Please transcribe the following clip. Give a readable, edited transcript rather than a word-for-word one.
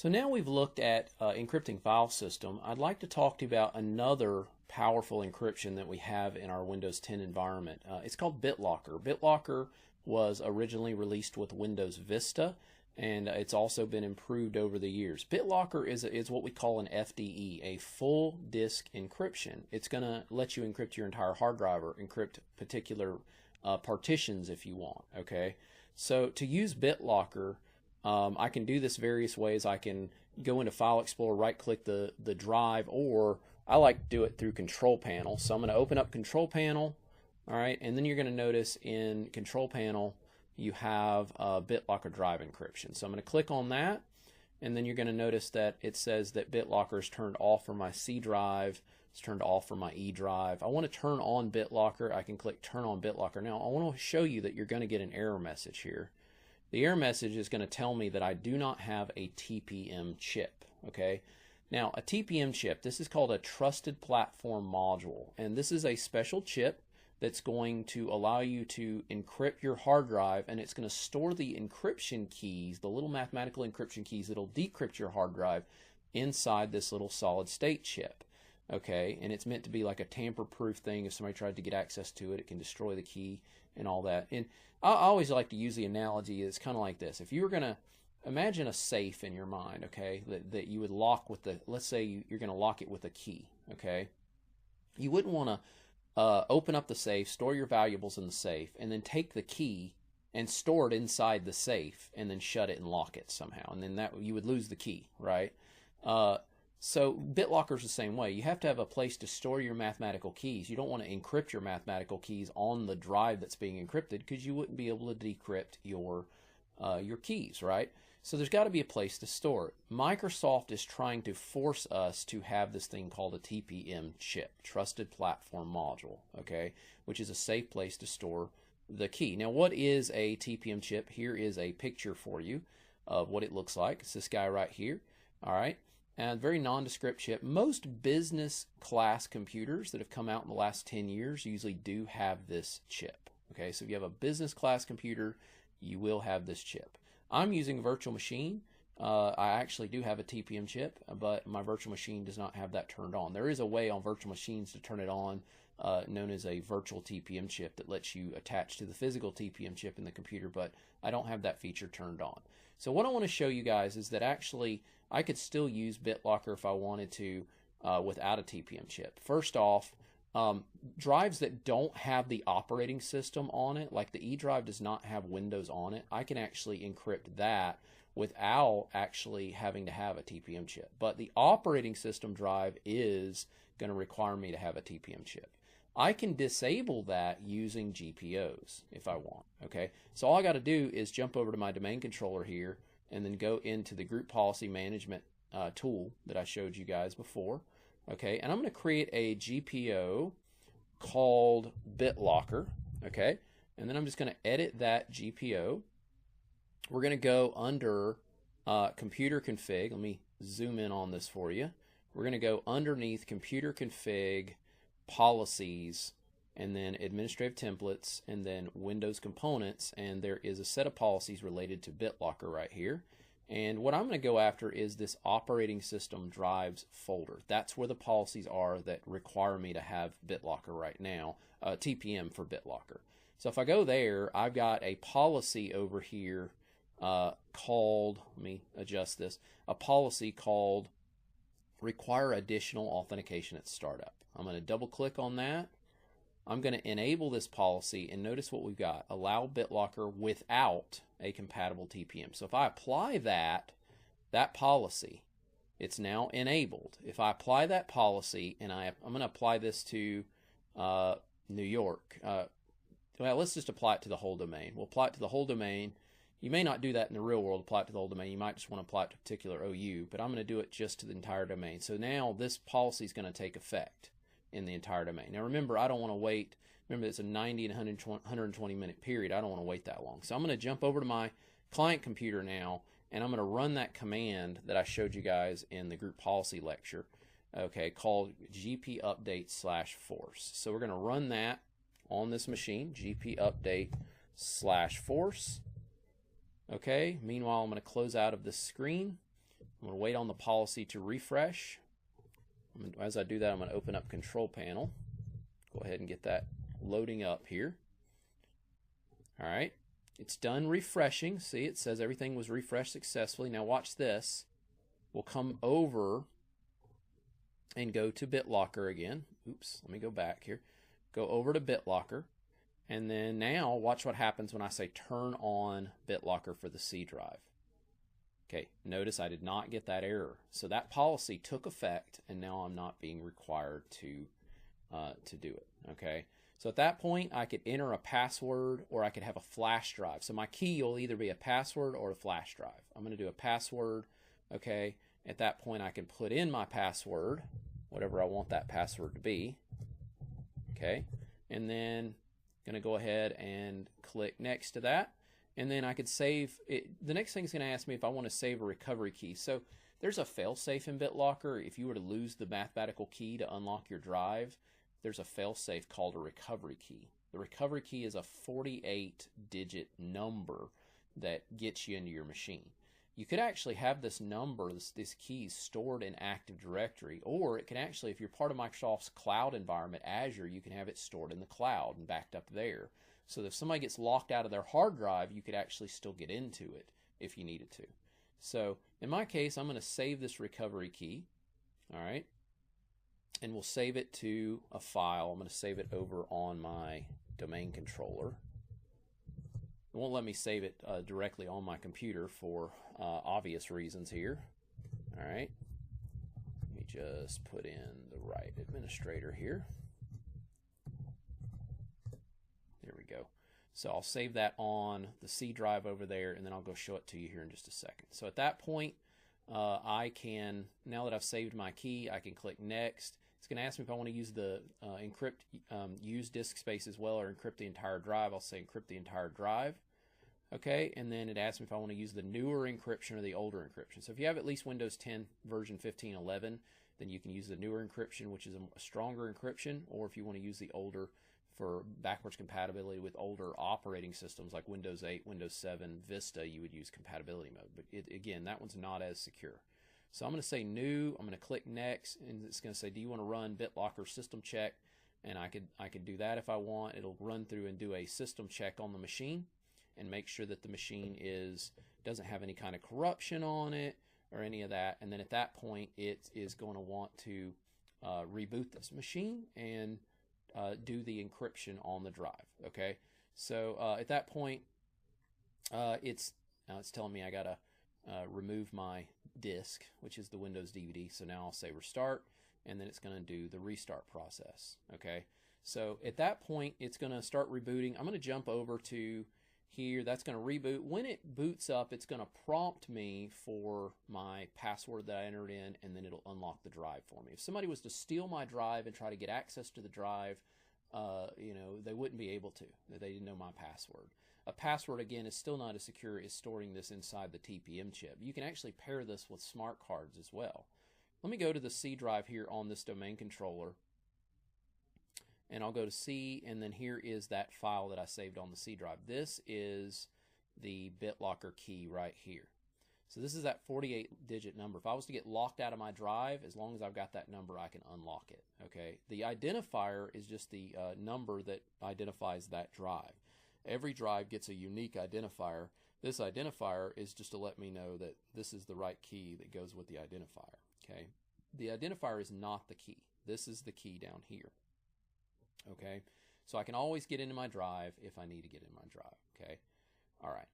So now we've looked at encrypting file system. I'd like to talk to you about another powerful encryption that we have in our Windows 10 environment. It's called Bitlocker. Bitlocker was originally released with Windows Vista, and it's also been improved over the years. Bitlocker is what we call an FDE, a full disk encryption. It's going to let you encrypt your entire hard drive or encrypt particular partitions if you want. Okay, so to use Bitlocker, I can do this various ways. I can go into File Explorer, right-click the drive, or I like to do it through Control Panel. So I'm going to open up Control Panel, all right, and then you're going to notice in Control Panel you have Bitlocker Drive Encryption. So I'm going to click on that, and then you're going to notice that it says that Bitlocker is turned off for my C drive. It's turned off for my E drive. I want to turn on Bitlocker. I can click Turn on Bitlocker. Now I want to show you that you're going to get an error message here. The error message is going to tell me that I do not have a TPM chip. Okay, now a TPM chip, this is called a Trusted Platform Module, and this is a special chip that's going to allow you to encrypt your hard drive, and it's going to store the encryption keys, the little mathematical encryption keys that'll decrypt your hard drive inside this little solid state chip. Okay, and it's meant to be like a tamper-proof thing. If somebody tried to get access to it, it can destroy the key and all that. And I always like to use the analogy. It's kind of like this. If you were going to imagine a safe in your mind, okay, that you would lock with the, let's say you're going to lock it with a key, okay, you wouldn't want to open up the safe, store your valuables in the safe, and then take the key and store it inside the safe and then shut it and lock it somehow, and then that you would lose the key, right? So Bitlocker is the same way. You have to have a place to store your mathematical keys. You don't want to encrypt your mathematical keys on the drive that's being encrypted, because you wouldn't be able to decrypt your keys, right? So there's got to be a place to store it. Microsoft is trying to force us to have this thing called a TPM chip, Trusted Platform Module, okay, which is a safe place to store the key. Now, what is a TPM chip? Here is a picture for you of what it looks like. It's this guy right here, all right? And very nondescript chip. Most business class computers that have come out in the last 10 years usually do have this chip. Okay, so if you have a business class computer, you will have this chip. I'm using a virtual machine. I actually do have a TPM chip, but my virtual machine does not have that turned on. There is a way on virtual machines to turn it on, known as a virtual TPM chip, that lets you attach to the physical TPM chip in the computer, but I don't have that feature turned on. So what I want to show you guys is that actually I could still use Bitlocker if I wanted to without a TPM chip. First off, drives that don't have the operating system on it, like the E drive does not have Windows on it, I can actually encrypt that without actually having to have a TPM chip. But the operating system drive is going to require me to have a TPM chip. I can disable that using GPOs if I want. Okay, so all I got to do is jump over to my domain controller here and then go into the group policy management tool that I showed you guys before. Okay, and I'm going to create a GPO called Bitlocker. Okay, and then I'm just going to edit that GPO. We're going to go under computer config. Let me zoom in on this for you. We're going to go underneath computer config, policies, and then administrative templates, and then Windows components, and there is a set of policies related to Bitlocker right here. And what I'm going to go after is this operating system drives folder. That's where the policies are that require me to have Bitlocker right now, TPM for Bitlocker. So if I go there, I've got a policy over here called, let me adjust this, a policy called require additional authentication at startup. I'm going to double click on that. I'm going to enable this policy, and notice what we've got. Allow Bitlocker without a compatible TPM. So if I apply that policy, it's now enabled. If I apply that policy, and I'm going to apply this to New York. Well, let's just apply it to the whole domain. We'll apply it to the whole domain. You may not do that in the real world, apply it to the whole domain. You might just want to apply it to a particular OU, but I'm going to do it just to the entire domain. So now this policy is going to take effect in the entire domain. Now remember, I don't want to wait. Remember, it's a 90 and 120 minute period. I don't want to wait that long. So I'm going to jump over to my client computer now, and I'm going to run that command that I showed you guys in the group policy lecture, okay, called gp update/force. So we're going to run that on this machine, gp update/force. Okay, meanwhile, I'm going to close out of this screen. I'm going to wait on the policy to refresh. As I do that, I'm going to open up Control Panel. Go ahead and get that loading up here. All right, it's done refreshing. See, it says everything was refreshed successfully. Now watch this. We'll come over and go to Bitlocker again. Oops, let me go back here. Go over to Bitlocker. And then now watch what happens when I say turn on Bitlocker for the C drive. Okay, notice I did not get that error. So that policy took effect, and now I'm not being required to do it. Okay, so at that point I could enter a password, or I could have a flash drive. So my key will either be a password or a flash drive. I'm going to do a password. Okay, at that point I can put in my password, whatever I want that password to be. Okay, and then I'm going to go ahead and click next to that. And then I could save it. The next thing is going to ask me if I want to save a recovery key. So there's a fail-safe in Bitlocker. If you were to lose the mathematical key to unlock your drive, there's a fail-safe called a recovery key. The recovery key is a 48-digit number that gets you into your machine. You could actually have this number, this key, stored in Active Directory, or it can actually, if you're part of Microsoft's cloud environment, Azure, you can have it stored in the cloud and backed up there. So if somebody gets locked out of their hard drive, you could actually still get into it if you needed to. So in my case, I'm going to save this recovery key, all right, and we'll save it to a file. I'm going to save it over on my domain controller. It won't let me save it directly on my computer for obvious reasons here. All right, let me just put in the right administrator here. There we go. So I'll save that on the C drive over there, and then I'll go show it to you here in just a second. So at that point, I can, now that I've saved my key, I can click next. It's going to ask me if I want to use the use disk space as well, or encrypt the entire drive. I'll say encrypt the entire drive. Okay, and then it asks me if I want to use the newer encryption or the older encryption. So if you have at least Windows 10 version 15.11, then you can use the newer encryption, which is a stronger encryption, or if you want to use the older for backwards compatibility with older operating systems like Windows 8, Windows 7, Vista, you would use compatibility mode. But again, that one's not as secure. So I'm going to say new, I'm going to click next, and it's going to say, do you want to run Bitlocker system check? And I could do that if I want. It'll run through and do a system check on the machine and make sure that the machine doesn't have any kind of corruption on it or any of that. And then at that point, it is going to want to reboot this machine and do the encryption on the drive. Okay, so at that point, it's telling me I gotta remove my disk, which is the Windows DVD. So now I'll say restart, and then it's going to do the restart process. Okay, so at that point, it's going to start rebooting. I'm going to jump over to here. That's going to reboot. When it boots up, it's going to prompt me for my password that I entered in, and then it'll unlock the drive for me. If somebody was to steal my drive and try to get access to the drive, they wouldn't be able to. They didn't know my password. A password, again, is still not as secure as storing this inside the TPM chip. You can actually pair this with smart cards as well. Let me go to the C drive here on this domain controller, and I'll go to C, and then here is that file that I saved on the C drive. This is the Bitlocker key right here. So this is that 48-digit number. If I was to get locked out of my drive, as long as I've got that number, I can unlock it. Okay. The identifier is just the number that identifies that drive. Every drive gets a unique identifier. This identifier is just to let me know that this is the right key that goes with the identifier. Okay. The identifier is not the key. This is the key down here. Okay. So I can always get into my drive if I need to get in my drive. Okay. All right.